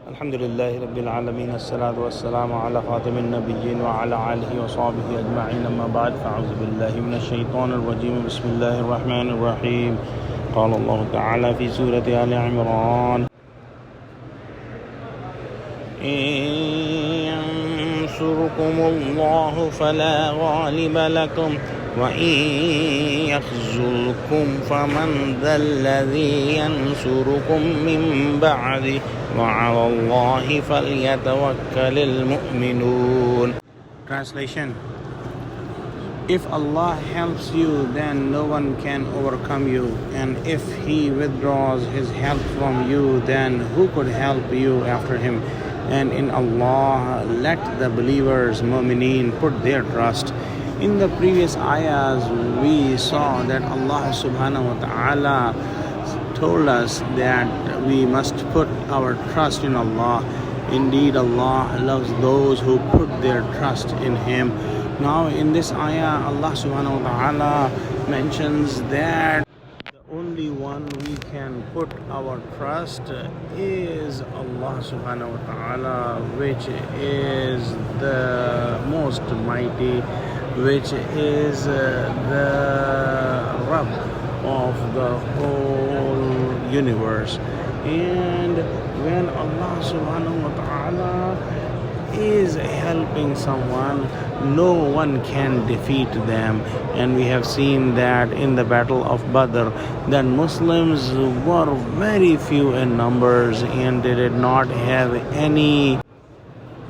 الحمد لله رب العالمين الصلاة والسلام على خاتم النبيين وعلى آله وصحبه أجمعين أما بعد فأعوذ بالله من الشيطان الرجيم بسم الله الرحمن الرحيم قال الله تعالى في سورة آل-عمران إن ينصركم الله فلا غالب لكم وإن يخذلكم فمن ذا الذي ينصركم من بعده وعلى الله فليتوكل المؤمنون. Translation: If Allah helps you, then no one can overcome you, and if He withdraws His help from you, then who could help you after Him? And in Allah let the believers, mu'mineen, put their trust. In the previous ayahs, we saw that Allah subhanahu wa ta'ala told us that we must put our trust in Allah. Indeed, Allah loves those who put their trust in Him. Now, in this ayah, Allah subhanahu wa ta'ala mentions that the only one we can put our trust is Allah subhanahu wa ta'ala, which is the most mighty, which is the Rabb of the whole universe. And when Allah subhanahu wa ta'ala is helping someone, no one can defeat them. And we have seen that in the battle of Badr, that Muslims were very few in numbers and they did not have any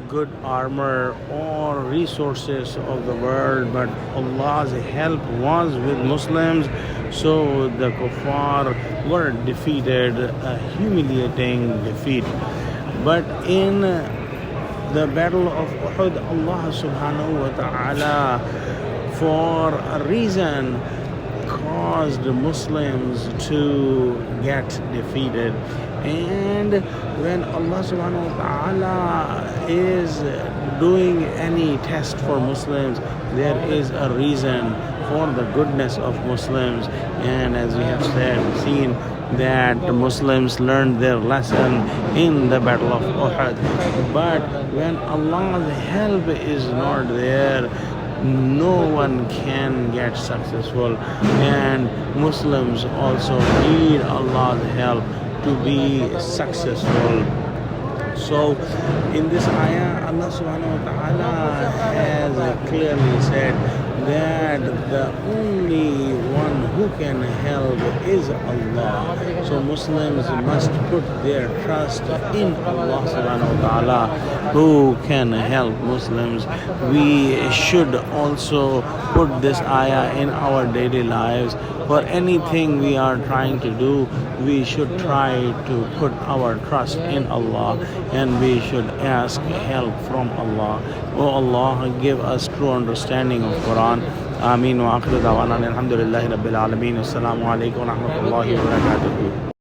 good armor or resources of the world, but Allah's help was with Muslims, so the kuffar were defeated, a humiliating defeat. But in the battle of Uhud, Allah subhanahu wa ta'ala, for a reason, caused Muslims to get defeated. And when Allah subhanahu wa ta'ala is doing any test for Muslims, there is a reason for the goodness of Muslims. And as we have seen that the Muslims learned their lesson in the battle of Uhud. But when Allah's help is not there, no one can get successful, and Muslims also need Allah's help to be successful. So in this ayah, Allah subhanahu wa ta'ala has clearly said that the only one who can help is Allah. So Muslims must put their trust in Allah subhanahu wa ta'ala, who can help Muslims. We should also put this ayah in our daily lives. For anything we are trying to do, we should try to put our trust in Allah, and we should ask help from Allah. Oh Allah, give us true understanding of Quran. Ameen wa akhiru da'wana alhamdulillahi rabbil alameen. Assalamu alaikum wa rahmatullahi wa barakatuh.